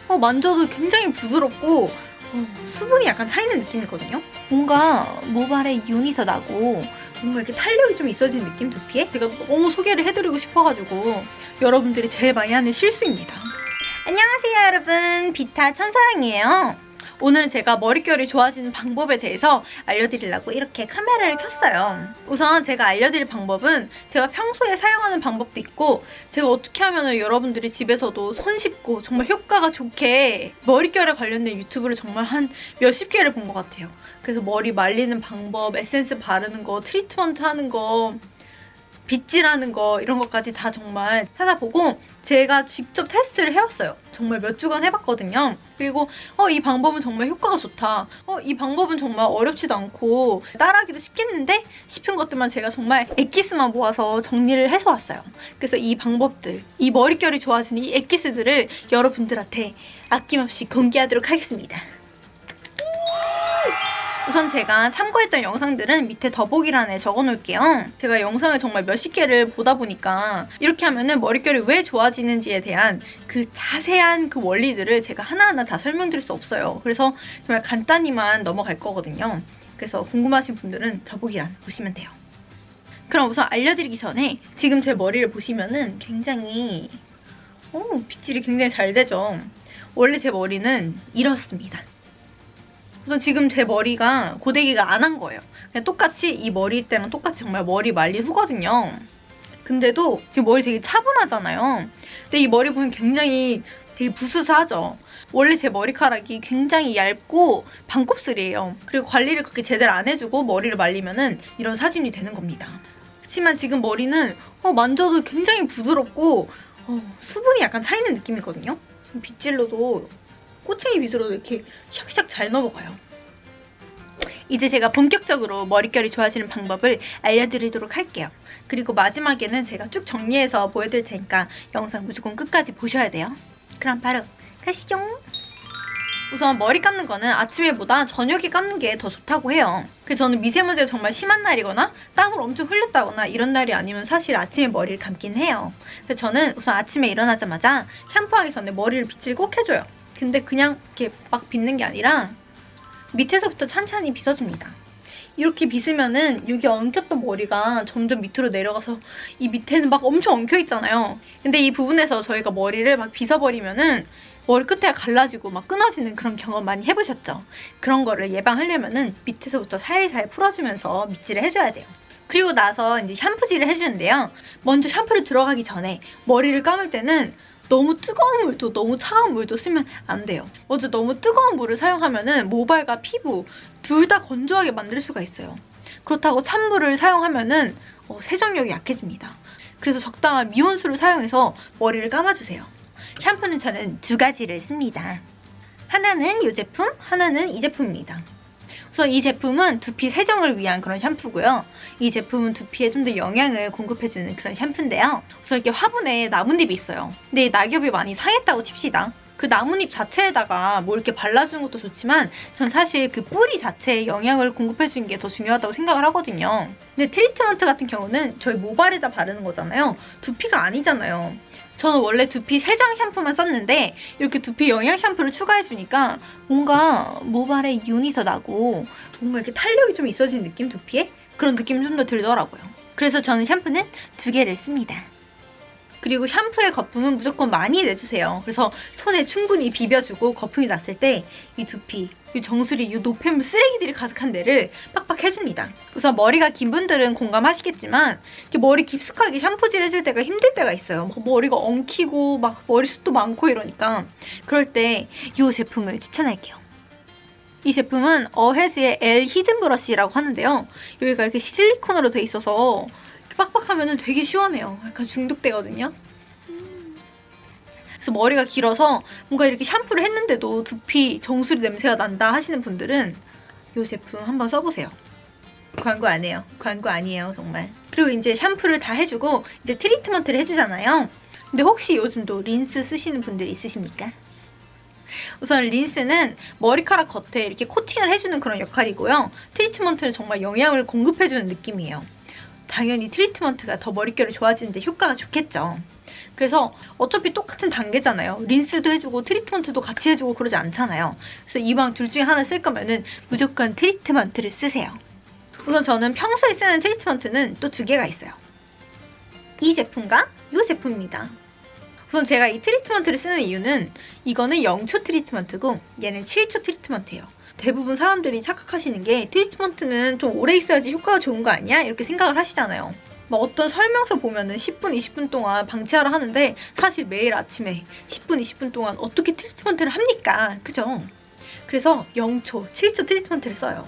만져도 굉장히 부드럽고 수분이 약간 차이는 느낌이거든요. 뭔가 모발에 윤이 더 나고 뭔가 이렇게 탄력이 좀 있어지는 느낌, 두피에? 제가 너무 소개를 해드리고 싶어가지고 여러분들이 제일 많이 하는 실수입니다. 안녕하세요 여러분, 비타 천사양이에요. 오늘은 제가 머릿결이 좋아지는 방법에 대해서 알려드리려고 이렇게 카메라를 켰어요. 우선 제가 알려드릴 방법은 제가 평소에 사용하는 방법도 있고, 제가 어떻게 하면 여러분들이 집에서도 손쉽고 정말 효과가 좋게 머릿결에 관련된 유튜브를 정말 한 몇십 개를 본 것 같아요. 그래서 머리 말리는 방법, 에센스 바르는 거, 트리트먼트 하는 거, 빗질하는 거, 이런 것까지 다 정말 찾아보고 제가 직접 테스트를 해왔어요. 정말 몇 주간 해봤거든요. 그리고 이 방법은 정말 효과가 좋다, 이 방법은 정말 어렵지도 않고 따라하기도 쉽겠는데 싶은 것들만 제가 정말 엑기스만 모아서 정리를 해서 왔어요. 그래서 이 방법들, 이 머릿결이 좋아지는 이 엑기스들을 여러분들한테 아낌없이 공개하도록 하겠습니다. 우선 제가 참고했던 영상들은 밑에 더보기란에 적어놓을게요. 제가 영상을 정말 몇십 개를 보다 보니까 이렇게 하면은 머릿결이 왜 좋아지는지에 대한 그 자세한 그 원리들을 제가 하나하나 다 설명드릴 수 없어요. 그래서 정말 간단히만 넘어갈 거거든요. 그래서 궁금하신 분들은 더보기란 보시면 돼요. 그럼 우선 알려드리기 전에 지금 제 머리를 보시면은 굉장히 빗질이 굉장히 잘 되죠. 원래 제 머리는 이렇습니다. 우선 지금 제 머리가 고데기가 안 한 거예요. 그냥 똑같이 이 머리 때랑 똑같이 정말 머리 말린 후거든요. 근데도 지금 머리 되게 차분하잖아요. 근데 이 머리 보면 굉장히 되게 부스스하죠. 원래 제 머리카락이 굉장히 얇고 반곱슬이에요. 그리고 관리를 그렇게 제대로 안 해주고 머리를 말리면은 이런 사진이 되는 겁니다. 그렇지만 지금 머리는 만져도 굉장히 부드럽고 수분이 약간 차이는 느낌이거든요. 빗질로도 꼬챙이 빗으로도 이렇게 샥샥 잘 넘어가요. 이제 제가 본격적으로 머릿결이 좋아지는 방법을 알려드리도록 할게요. 그리고 마지막에는 제가 쭉 정리해서 보여드릴 테니까 영상 무조건 끝까지 보셔야 돼요. 그럼 바로 가시죠. 우선 머리 감는 거는 아침에보다 저녁에 감는 게 더 좋다고 해요. 그래서 저는 미세먼지가 정말 심한 날이거나 땀을 엄청 흘렸다거나 이런 날이 아니면 사실 아침에 머리를 감긴 해요. 그래서 저는 우선 아침에 일어나자마자 샴푸하기 전에 머리를 빗질 꼭 해줘요. 근데 그냥 이렇게 막 빗는 게 아니라 밑에서부터 찬찬히 빗어줍니다. 이렇게 빗으면은 여기 엉켰던 머리가 점점 밑으로 내려가서 이 밑에는 막 엄청 엉켜 있잖아요. 근데 이 부분에서 저희가 머리를 막 빗어버리면은 머리 끝에가 갈라지고 막 끊어지는 그런 경험 많이 해보셨죠? 그런 거를 예방하려면은 밑에서부터 살살 풀어주면서 밑질을 해줘야 돼요. 그리고 나서 이제 샴푸질을 해주는데요. 먼저 샴푸를 들어가기 전에 머리를 감을 때는 너무 뜨거운 물도 너무 차가운 물도 쓰면 안 돼요. 먼저 너무 뜨거운 물을 사용하면은 모발과 피부 둘 다 건조하게 만들 수가 있어요. 그렇다고 찬물을 사용하면은 세정력이 약해집니다. 그래서 적당한 미온수를 사용해서 머리를 감아주세요. 샴푸는 저는 두 가지를 씁니다. 하나는 이 제품, 하나는 이 제품입니다. 우선 이 제품은 두피 세정을 위한 그런 샴푸고요. 이 제품은 두피에 좀 더 영양을 공급해주는 그런 샴푸인데요. 우선 이렇게 화분에 나뭇잎이 있어요. 근데 이 낙엽이 많이 상했다고 칩시다. 그 나뭇잎 자체에다가 뭐 이렇게 발라주는 것도 좋지만 전 사실 그 뿌리 자체에 영양을 공급해주는 게 더 중요하다고 생각을 하거든요. 근데 트리트먼트 같은 경우는 저희 모발에다 바르는 거잖아요. 두피가 아니잖아요. 저는 원래 두피 세정 샴푸만 썼는데 이렇게 두피 영양 샴푸를 추가해주니까 뭔가 모발에 윤이 더 나고 뭔가 이렇게 탄력이 좀 있어지는 느낌, 두피에? 그런 느낌이 좀 더 들더라고요. 그래서 저는 샴푸는 두 개를 씁니다. 그리고 샴푸의 거품은 무조건 많이 내주세요. 그래서 손에 충분히 비벼주고 거품이 났을 때 이 두피, 이 정수리, 이 노폐물 쓰레기들이 가득한 데를 빡빡 해줍니다. 우선 머리가 긴 분들은 공감하시겠지만 이렇게 머리 깊숙하게 샴푸질 해줄 때가 힘들 때가 있어요. 머리가 엉키고 막 머리숱도 많고 이러니까 그럴 때 이 제품을 추천할게요. 이 제품은 어헤즈의 L 히든 브러쉬라고 하는데요. 여기가 이렇게 실리콘으로 돼 있어서 빡빡하면 되게 시원해요. 약간 중독되거든요. 그래서 머리가 길어서 뭔가 이렇게 샴푸를 했는데도 두피 정수리 냄새가 난다 하시는 분들은 이 제품 한번 써보세요. 광고 안 해요. 광고 아니에요, 정말. 그리고 이제 샴푸를 다 해주고 이제 트리트먼트를 해주잖아요. 근데 혹시 요즘도 린스 쓰시는 분들 있으십니까? 우선 린스는 머리카락 겉에 이렇게 코팅을 해주는 그런 역할이고요. 트리트먼트는 정말 영양을 공급해주는 느낌이에요. 당연히 트리트먼트가 더 머릿결이 좋아지는데 효과가 좋겠죠. 그래서 어차피 똑같은 단계잖아요. 린스도 해주고 트리트먼트도 같이 해주고 그러지 않잖아요. 그래서 이왕 둘 중에 하나 쓸 거면은 무조건 트리트먼트를 쓰세요. 우선 저는 평소에 쓰는 트리트먼트는 또 2개가 있어요. 이 제품과 이 제품입니다. 우선 제가 이 트리트먼트를 쓰는 이유는 이거는 0초 트리트먼트고 얘는 7초 트리트먼트예요. 대부분 사람들이 착각하시는 게 트리트먼트는 좀 오래 있어야지 효과가 좋은 거 아니야? 이렇게 생각을 하시잖아요. 막 어떤 설명서 보면은 10분, 20분 동안 방치하라 하는데 사실 매일 아침에 10분, 20분 동안 어떻게 트리트먼트를 합니까? 그죠? 그래서 0초, 7초 트리트먼트를 써요.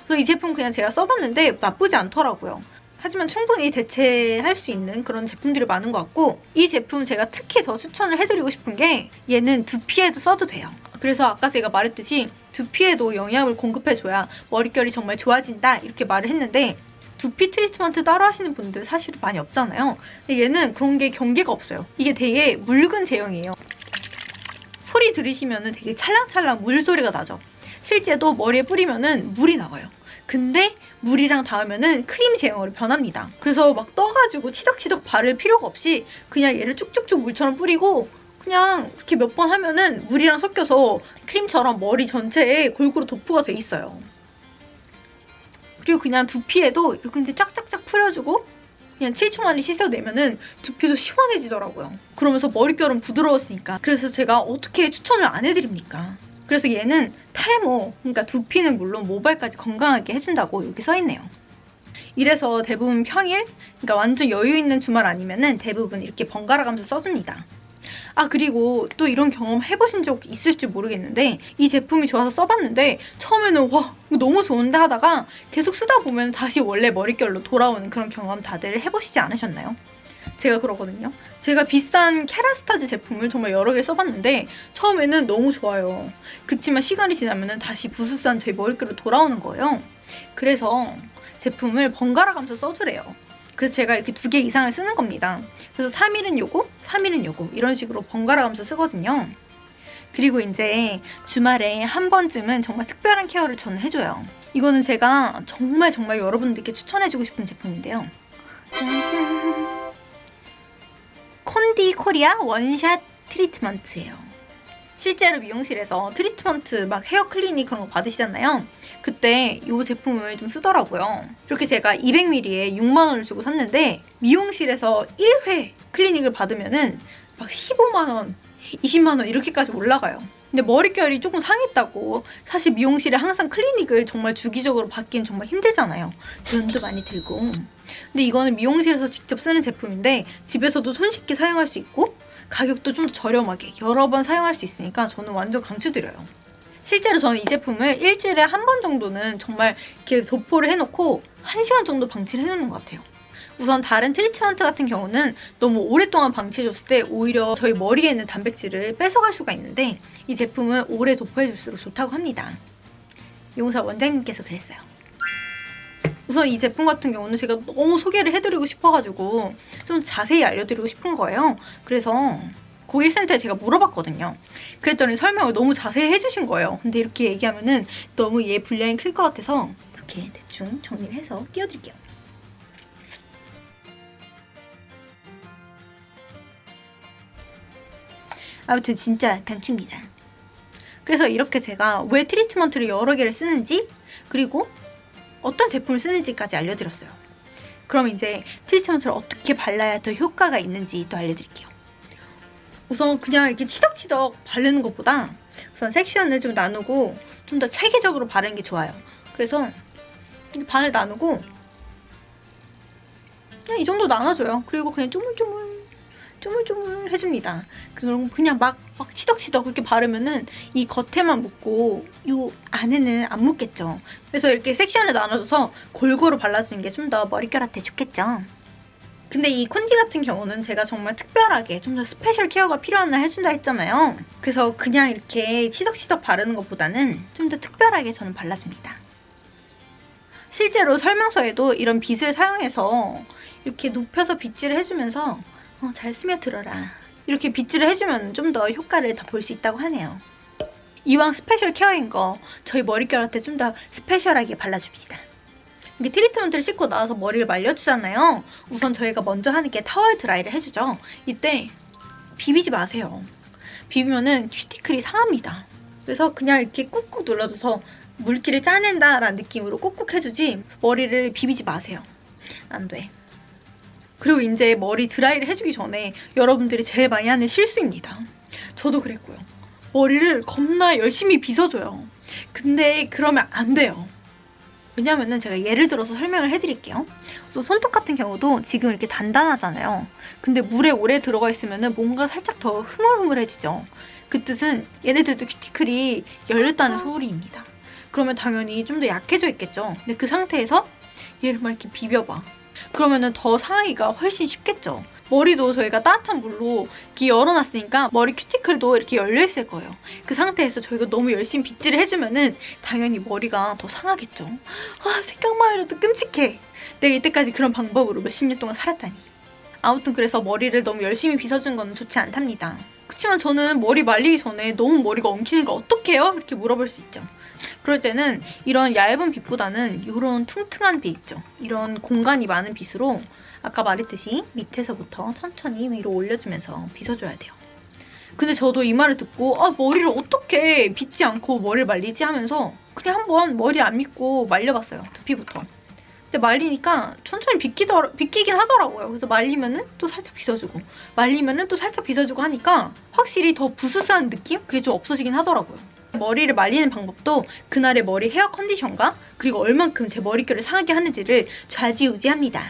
그래서 이 제품 그냥 제가 써봤는데 나쁘지 않더라고요. 하지만 충분히 대체할 수 있는 그런 제품들이 많은 것 같고 이 제품 제가 특히 더 추천을 해드리고 싶은 게 얘는 두피에도 써도 돼요. 그래서 아까 제가 말했듯이 두피에도 영양을 공급해줘야 머릿결이 정말 좋아진다 이렇게 말을 했는데 두피 트리트먼트 따로 하시는 분들 사실 많이 없잖아요. 근데 얘는 그런 게 경계가 없어요. 이게 되게 묽은 제형이에요. 소리 들으시면 되게 찰랑찰랑 물 소리가 나죠. 실제도 머리에 뿌리면 물이 나와요. 근데 물이랑 닿으면 크림 제형으로 변합니다. 그래서 막 떠가지고 치덕치덕 바를 필요가 없이 그냥 얘를 쭉쭉쭉 물처럼 뿌리고 그냥 이렇게 몇 번 하면은 물이랑 섞여서 크림처럼 머리 전체에 골고루 도포가 돼 있어요. 그리고 그냥 두피에도 이렇게 이제 쫙쫙쫙 풀어주고 그냥 7초 만에 씻어내면은 두피도 시원해지더라고요. 그러면서 머릿결은 부드러웠으니까. 그래서 제가 어떻게 추천을 안 해드립니까? 그래서 얘는 탈모, 그러니까 두피는 물론 모발까지 건강하게 해준다고 여기 써있네요. 이래서 대부분 평일, 그러니까 완전 여유 있는 주말 아니면은 대부분 이렇게 번갈아 가면서 써줍니다. 아 그리고 또 이런 경험 해보신 적 있을지 모르겠는데 이 제품이 좋아서 써봤는데 처음에는 와 이거 너무 좋은데 하다가 계속 쓰다 보면 다시 원래 머릿결로 돌아오는 그런 경험 다들 해보시지 않으셨나요? 제가 그러거든요. 제가 비싼 캐라스타즈 제품을 정말 여러 개 써봤는데 처음에는 너무 좋아요. 그치만 시간이 지나면 다시 부스스한 제 머릿결로 돌아오는 거예요. 그래서 제품을 번갈아 가면서 써주래요. 그래서 제가 이렇게 2개 이상을 쓰는 겁니다. 그래서 3일은 요거, 3일은 요거 이런 식으로 번갈아 가면서 쓰거든요. 그리고 이제 주말에 한 번쯤은 정말 특별한 케어를 저는 해줘요. 이거는 제가 정말 여러분들께 추천해주고 싶은 제품인데요. 짠! 콘디 코리아 원샷 트리트먼트예요. 실제로 미용실에서 트리트먼트 막 헤어 클리닉 그런 거 받으시잖아요. 그때 이 제품을 좀 쓰더라고요. 이렇게 제가 200ml에 6만 원을 주고 샀는데 미용실에서 1회 클리닉을 받으면은 막 15만 원, 20만 원 이렇게까지 올라가요. 근데 머릿결이 조금 상했다고 사실 미용실에 항상 클리닉을 정말 주기적으로 받기엔 정말 힘들잖아요. 돈도 많이 들고. 근데 이거는 미용실에서 직접 쓰는 제품인데 집에서도 손쉽게 사용할 수 있고 가격도 좀 더 저렴하게 여러 번 사용할 수 있으니까 저는 완전 강추드려요. 실제로 저는 이 제품을 일주일에 한 번 정도는 정말 이렇게 도포를 해놓고 1시간 정도 방치를 해놓는 것 같아요. 우선 다른 트리트먼트 같은 경우는 너무 오랫동안 방치해줬을 때 오히려 저희 머리에 있는 단백질을 뺏어갈 수가 있는데 이 제품은 오래 도포해줄수록 좋다고 합니다. 용사 원장님께서 그랬어요. 우선 이 제품 같은 경우는 제가 너무 소개를 해드리고 싶어가지고 좀 자세히 알려드리고 싶은 거예요. 그래서 고객센터에 제가 물어봤거든요. 그랬더니 설명을 너무 자세히 해주신 거예요. 근데 이렇게 얘기하면은 너무 얘 분량이 클 것 같아서 이렇게 대충 정리를 해서 띄워드릴게요. 아무튼 진짜 강추입니다. 그래서 이렇게 제가 왜 트리트먼트를 여러 개를 쓰는지 그리고 어떤 제품을 쓰는지까지 알려드렸어요. 그럼 이제 트리트먼트를 어떻게 발라야 더 효과가 있는지 또 알려드릴게요. 우선 그냥 이렇게 치덕치덕 바르는 것보다 우선 섹션을 좀 나누고 좀 더 체계적으로 바르는 게 좋아요. 그래서 반을 나누고 그냥 이 정도 나눠줘요. 그리고 그냥 쪼물쪼물 해줍니다. 그럼 그냥 막 치덕치덕 그렇게 바르면은 이 겉에만 묻고 이 안에는 안 묻겠죠. 그래서 이렇게 섹션을 나눠줘서 골고루 발라주는 게 좀 더 머릿결한테 좋겠죠. 근데 이 콘디 같은 경우는 제가 정말 특별하게 좀 더 스페셜 케어가 필요한 날 해준다 했잖아요. 그래서 그냥 이렇게 치덕치덕 바르는 것보다는 좀 더 특별하게 저는 발라줍니다. 실제로 설명서에도 이런 빗을 사용해서 이렇게 눕혀서 빗질을 해주면서 잘 스며들어라 이렇게 빗질을 해주면 좀 더 효과를 더 볼 수 있다고 하네요. 이왕 스페셜 케어인 거 저희 머릿결한테 좀 더 스페셜하게 발라줍시다. 이게 트리트먼트를 씻고 나와서 머리를 말려주잖아요. 우선 저희가 먼저 하는 게 타월 드라이를 해주죠. 이때 비비지 마세요. 비비면은 큐티클이 상합니다. 그래서 그냥 이렇게 꾹꾹 눌러줘서 물기를 짜낸다라는 느낌으로 꾹꾹 해주지 머리를 비비지 마세요. 안 돼. 그리고 이제 머리 드라이를 해주기 전에 여러분들이 제일 많이 하는 실수입니다. 저도 그랬고요. 머리를 겁나 열심히 빗어줘요. 근데 그러면 안 돼요. 왜냐면은 제가 예를 들어서 설명을 해드릴게요. 그래서 손톱 같은 경우도 지금 이렇게 단단하잖아요. 근데 물에 오래 들어가 있으면은 뭔가 살짝 더 흐물흐물해지죠. 그 뜻은 얘네들도 큐티클이 열렸다는 소리입니다. 그러면 당연히 좀 더 약해져 있겠죠. 근데 그 상태에서 얘를 막 이렇게 비벼봐. 그러면은 더 상하기가 훨씬 쉽겠죠. 머리도 저희가 따뜻한 물로 이렇게 열어놨으니까 머리 큐티클도 이렇게 열려있을 거예요. 그 상태에서 저희가 너무 열심히 빗질을 해주면은 당연히 머리가 더 상하겠죠. 아, 생각만 해도 끔찍해. 내가 이때까지 그런 방법으로 몇십 년 동안 살았다니. 아무튼 그래서 머리를 너무 열심히 빗어준 건 좋지 않답니다. 그렇지만 저는 머리 말리기 전에 너무 머리가 엉키는 걸 어떡해요? 이렇게 물어볼 수 있죠. 그럴 때는 이런 얇은 빗보다는 이런 퉁퉁한 빗 있죠. 이런 공간이 많은 빗으로 아까 말했듯이 밑에서부터 천천히 위로 올려주면서 빗어줘야 돼요. 근데 저도 이 말을 듣고 머리를 어떻게 빗지 않고 머리를 말리지 하면서 그냥 한번 머리 안 믿고 말려봤어요. 두피부터. 근데 말리니까 천천히 빗기긴 하더라고요. 그래서 말리면은 또 살짝 빗어주고 말리면은 또 살짝 빗어주고 하니까 확실히 더 부스스한 느낌? 그게 좀 없어지긴 하더라고요. 머리를 말리는 방법도 그날의 머리 헤어 컨디션과 그리고 얼만큼 제 머릿결을 상하게 하는지를 좌지우지합니다.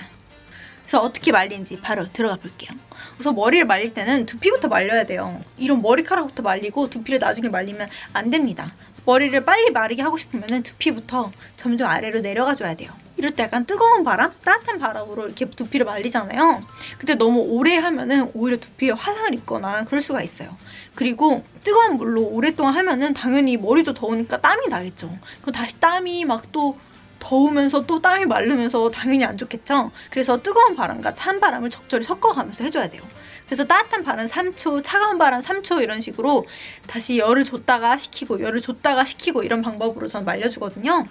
그래서 어떻게 말리는지 바로 들어가 볼게요. 우선 머리를 말릴 때는 두피부터 말려야 돼요. 이런 머리카락부터 말리고 두피를 나중에 말리면 안 됩니다. 머리를 빨리 마르게 하고 싶으면 두피부터 점점 아래로 내려가줘야 돼요. 이럴 때 약간 뜨거운 바람, 따뜻한 바람으로 이렇게 두피를 말리잖아요. 근데 너무 오래 하면은 오히려 두피에 화상을 입거나 그럴 수가 있어요. 그리고 뜨거운 물로 오랫동안 하면은 당연히 머리도 더우니까 땀이 나겠죠. 그럼 다시 땀이 막 또 더우면서 또 땀이 마르면서 당연히 안 좋겠죠. 그래서 뜨거운 바람과 찬 바람을 적절히 섞어가면서 해줘야 돼요. 그래서 따뜻한 바람 3초, 차가운 바람 3초 이런 식으로 다시 열을 줬다가 식히고 열을 줬다가 식히고 이런 방법으로 저는 말려주거든요.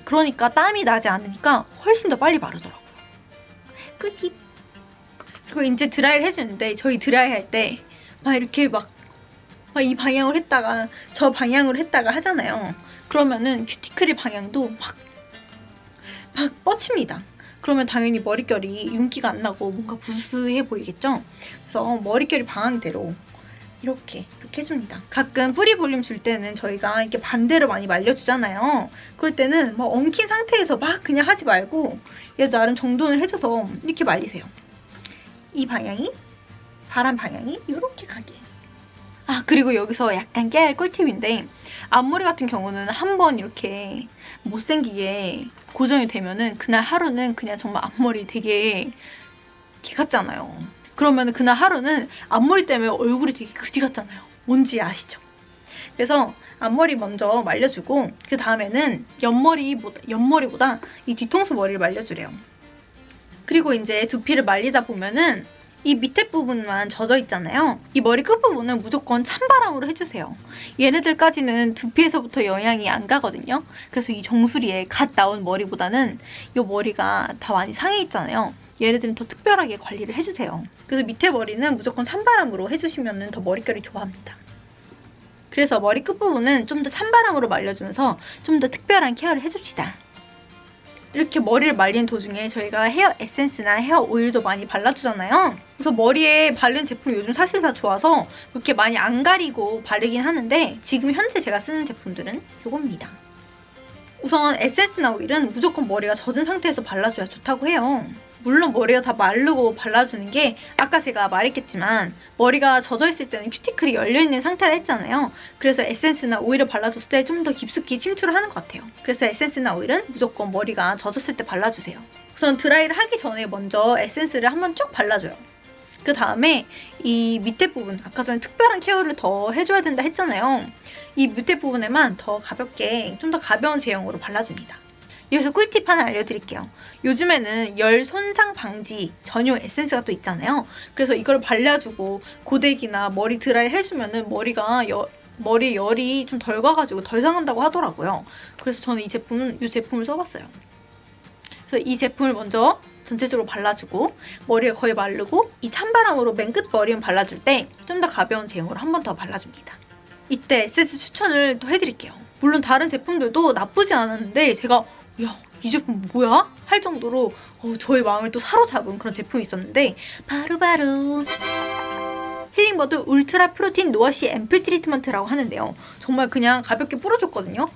그러니까 땀이 나지 않으니까 훨씬 더 빨리 마르더라고요. 끝이. 그리고 이제 드라이를 해주는데 저희 드라이 할 때 막 이렇게 막 이 방향으로 했다가 저 방향으로 했다가 하잖아요. 그러면은 큐티클의 방향도 막 뻗칩니다. 그러면 당연히 머릿결이 윤기가 안 나고 뭔가 부스해 보이겠죠? 그래서 머릿결이 방향대로 이렇게 해줍니다. 가끔 뿌리 볼륨 줄 때는 저희가 이렇게 반대로 많이 말려주잖아요. 그럴 때는 막 엉킨 상태에서 막 그냥 하지 말고 얘도 나름 정돈을 해줘서 이렇게 말리세요. 이 방향이 바람 방향이 이렇게 가게. 그리고 여기서 약간 깨알 꿀팁인데 앞머리 같은 경우는 한번 이렇게 못생기게 고정이 되면은 그날 하루는 그냥 정말 앞머리 되게 개 같잖아요. 그러면 그날 하루는 앞머리 때문에 얼굴이 되게 그지 같잖아요. 뭔지 아시죠? 그래서 앞머리 먼저 말려주고 그 다음에는 옆머리보다 이 뒤통수 머리를 말려주래요. 그리고 이제 두피를 말리다 보면은 이 밑에 부분만 젖어 있잖아요. 이 머리 끝부분은 무조건 찬바람으로 해주세요. 얘네들까지는 두피에서부터 영향이 안 가거든요. 그래서 이 정수리에 갓 나온 머리보다는 이 머리가 다 많이 상해 있잖아요. 얘네들은 더 특별하게 관리를 해주세요. 그래서 밑에 머리는 무조건 찬바람으로 해주시면 더 머릿결이 좋아합니다. 그래서 머리 끝부분은 좀 더 찬바람으로 말려주면서 좀 더 특별한 케어를 해줍시다. 이렇게 머리를 말리는 도중에 저희가 헤어 에센스나 헤어 오일도 많이 발라주잖아요. 그래서 머리에 바르는 제품이 요즘 사실 다 좋아서 그렇게 많이 안 가리고 바르긴 하는데 지금 현재 제가 쓰는 제품들은 이겁니다. 우선 에센스나 오일은 무조건 머리가 젖은 상태에서 발라줘야 좋다고 해요. 물론 머리가 다 마르고 발라주는 게 아까 제가 말했겠지만 머리가 젖어있을 때는 큐티클이 열려있는 상태라 했잖아요. 그래서 에센스나 오일을 발라줬을 때 좀 더 깊숙이 침투를 하는 것 같아요. 그래서 에센스나 오일은 무조건 머리가 젖었을 때 발라주세요. 우선 드라이를 하기 전에 먼저 에센스를 한번 쭉 발라줘요. 그 다음에 이 밑에 부분, 아까 전에 특별한 케어를 더 해줘야 된다 했잖아요. 이 밑에 부분에만 더 가볍게, 좀 더 가벼운 제형으로 발라줍니다. 여기서 꿀팁 하나 알려드릴게요. 요즘에는 열 손상 방지 전용 에센스가 또 있잖아요. 그래서 이걸 발라주고 고데기나 머리 드라이 해주면은 머리에 열이 좀 덜 가가지고 덜 상한다고 하더라고요. 그래서 저는 이 제품을 써봤어요. 그래서 이 제품을 먼저 전체적으로 발라주고 머리가 거의 마르고 이 찬바람으로 맨 끝 머리만 발라줄 때 좀 더 가벼운 제형으로 한 번 더 발라줍니다. 이때 에센스 추천을 또 해드릴게요. 물론 다른 제품들도 나쁘지 않았는데 제가 야, 이 제품 뭐야? 할 정도로 저의 마음을 또 사로잡은 그런 제품이 있었는데 바로 힐링버드 울트라 프로틴 노워시 앰플 트리트먼트라고 하는데요. 정말 그냥 가볍게 뿌려줬거든요.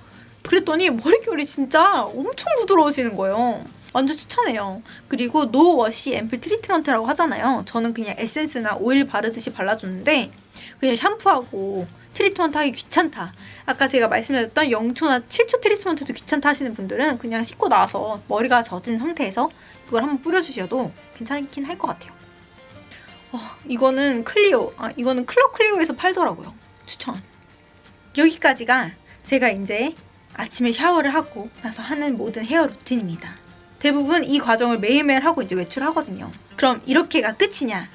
그랬더니 머릿결이 진짜 엄청 부드러워지는 거예요. 완전 추천해요. 그리고 노워시 앰플 트리트먼트라고 하잖아요. 저는 그냥 에센스나 오일 바르듯이 발라줬는데 그냥 샴푸하고 트리트먼트 하기 귀찮다. 아까 제가 말씀드렸던 0초나 7초 트리트먼트도 귀찮다 하시는 분들은 그냥 씻고 나서 머리가 젖은 상태에서 이걸 한번 뿌려주셔도 괜찮긴 할 것 같아요. 이거는 클리오. 이거는 클리오에서 팔더라고요. 추천. 여기까지가 제가 이제 아침에 샤워를 하고 나서 하는 모든 헤어 루틴입니다. 대부분 이 과정을 매일매일 하고 이제 외출하거든요. 그럼 이렇게가 끝이냐?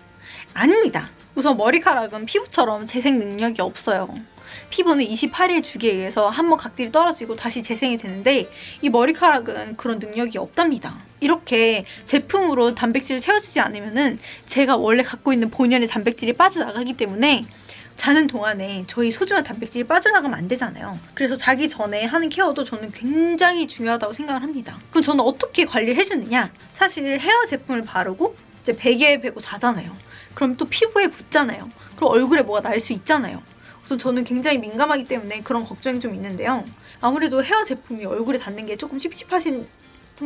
아닙니다. 우선 머리카락은 피부처럼 재생 능력이 없어요. 피부는 28일 주기에 의해서 한번 각질이 떨어지고 다시 재생이 되는데 이 머리카락은 그런 능력이 없답니다. 이렇게 제품으로 단백질을 채워주지 않으면은 제가 원래 갖고 있는 본연의 단백질이 빠져나가기 때문에 자는 동안에 저희 소중한 단백질이 빠져나가면 안 되잖아요. 그래서 자기 전에 하는 케어도 저는 굉장히 중요하다고 생각을 합니다. 그럼 저는 어떻게 관리를 해주느냐? 사실 헤어 제품을 바르고 이제 베개에 베고 자잖아요. 그럼 또 피부에 붙잖아요. 그럼 얼굴에 뭐가 날 수 있잖아요. 그래서 저는 굉장히 민감하기 때문에 그런 걱정이 좀 있는데요. 아무래도 헤어 제품이 얼굴에 닿는 게 조금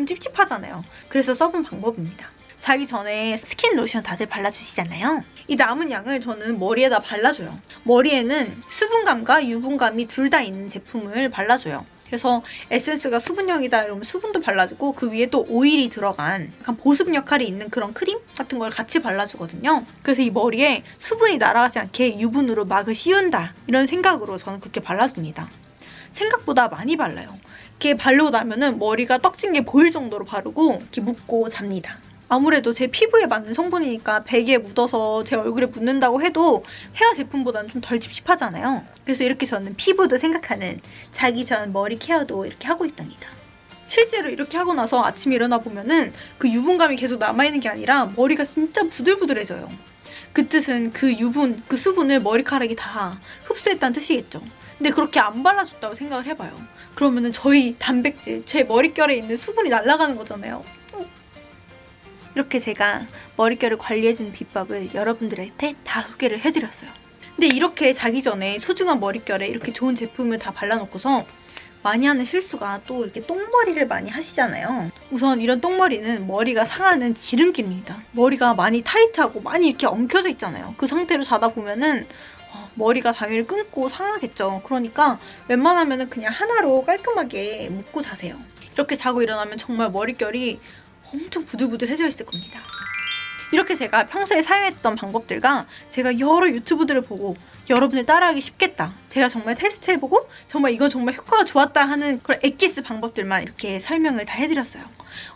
찝찝하잖아요. 그래서 써본 방법입니다. 자기 전에 스킨 로션 다들 발라주시잖아요. 이 남은 양을 저는 머리에다 발라줘요. 머리에는 수분감과 유분감이 둘 다 있는 제품을 발라줘요. 그래서 에센스가 수분형이다 이러면 수분도 발라주고 그 위에 또 오일이 들어간 약간 보습 역할이 있는 그런 크림 같은 걸 같이 발라주거든요. 그래서 이 머리에 수분이 날아가지 않게 유분으로 막을 씌운다 이런 생각으로 저는 그렇게 발라줍니다. 생각보다 많이 발라요. 이렇게 바르고 나면은 머리가 떡진 게 보일 정도로 바르고 이렇게 묶고 잡니다. 아무래도 제 피부에 맞는 성분이니까 베개에 묻어서 제 얼굴에 묻는다고 해도 헤어 제품보다는 좀 덜 찝찝하잖아요. 그래서 이렇게 저는 피부도 생각하는 자기 전 머리 케어도 이렇게 하고 있답니다. 실제로 이렇게 하고 나서 아침에 일어나 보면은 그 유분감이 계속 남아있는 게 아니라 머리가 진짜 부들부들해져요. 그 뜻은 그 유분, 그 수분을 머리카락이 다 흡수했다는 뜻이겠죠. 근데 그렇게 안 발라줬다고 생각을 해봐요. 그러면은 저희 단백질, 제 머릿결에 있는 수분이 날아가는 거잖아요. 이렇게 제가 머릿결을 관리해주는 비법을 여러분들한테 다 소개를 해드렸어요. 근데 이렇게 자기 전에 소중한 머릿결에 이렇게 좋은 제품을 다 발라놓고서 많이 하는 실수가 또 이렇게 똥머리를 많이 하시잖아요. 우선 이런 똥머리는 머리가 상하는 지름길입니다. 머리가 많이 타이트하고 많이 이렇게 엉켜져 있잖아요. 그 상태로 자다 보면은 머리가 당연히 끊고 상하겠죠. 그러니까 웬만하면 그냥 하나로 깔끔하게 묶고 자세요. 이렇게 자고 일어나면 정말 머릿결이 엄청 부들부들해져 있을 겁니다. 이렇게 제가 평소에 사용했던 방법들과 제가 여러 유튜브들을 보고 여러분들 따라하기 쉽겠다. 제가 정말 테스트해보고 정말 이건 정말 효과가 좋았다 하는 그런 엑기스 방법들만 이렇게 설명을 다 해드렸어요.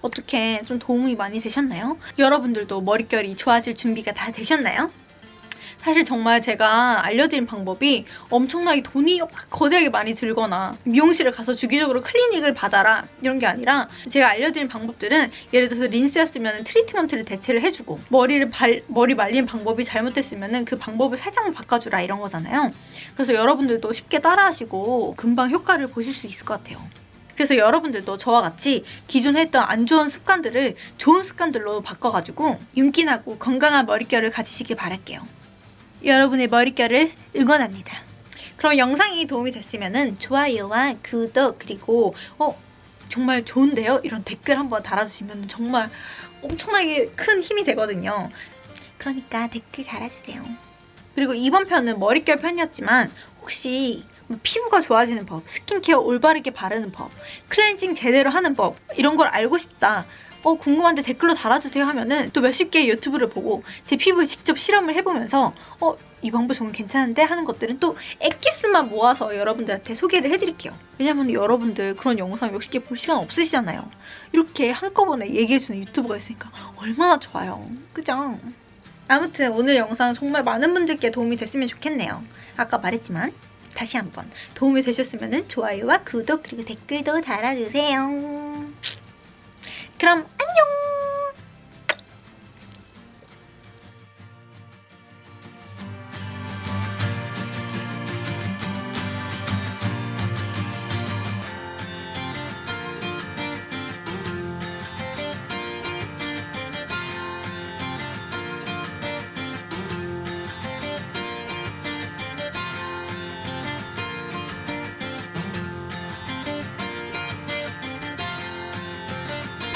어떻게 좀 도움이 많이 되셨나요? 여러분들도 머릿결이 좋아질 준비가 다 되셨나요? 사실 정말 제가 알려드린 방법이 엄청나게 돈이 거대하게 많이 들거나 미용실을 가서 주기적으로 클리닉을 받아라 이런 게 아니라 제가 알려드린 방법들은 예를 들어서 린스였으면 트리트먼트를 대체를 해주고 머리 말리는 방법이 잘못됐으면 그 방법을 살짝만 바꿔주라 이런 거잖아요. 그래서 여러분들도 쉽게 따라하시고 금방 효과를 보실 수 있을 것 같아요. 그래서 여러분들도 저와 같이 기존에 했던 안 좋은 습관들을 좋은 습관들로 바꿔가지고 윤기나고 건강한 머릿결을 가지시길 바랄게요. 여러분의 머릿결을 응원합니다. 그럼 영상이 도움이 됐으면 좋아요와 구독 그리고 정말 좋은데요? 이런 댓글 한번 달아주시면 정말 엄청나게 큰 힘이 되거든요. 그러니까 댓글 달아주세요. 그리고 이번 편은 머릿결 편이었지만 혹시 피부가 좋아지는 법, 스킨케어 올바르게 바르는 법, 클렌징 제대로 하는 법 이런 걸 알고 싶다. 궁금한데 댓글로 달아주세요 하면은 또 몇십 개의 유튜브를 보고 제 피부에 직접 실험을 해보면서 이 방법 정말 괜찮은데 하는 것들은 또 엑기스만 모아서 여러분들한테 소개를 해드릴게요. 왜냐면 여러분들 그런 영상 몇십 개 볼 시간 없으시잖아요. 이렇게 한꺼번에 얘기해주는 유튜브가 있으니까 얼마나 좋아요. 그죠? 아무튼 오늘 영상 정말 많은 분들께 도움이 됐으면 좋겠네요. 아까 말했지만 다시 한번 도움이 되셨으면 좋아요와 구독 그리고 댓글도 달아주세요. 그럼 안녕.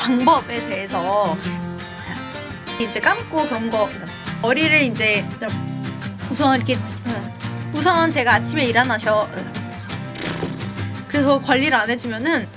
방법에 대해서 이제 감고 그런 거 머리를 이제 우선 이렇게 우선 제가 아침에 일어나셔 그래서 관리를 안 해주면은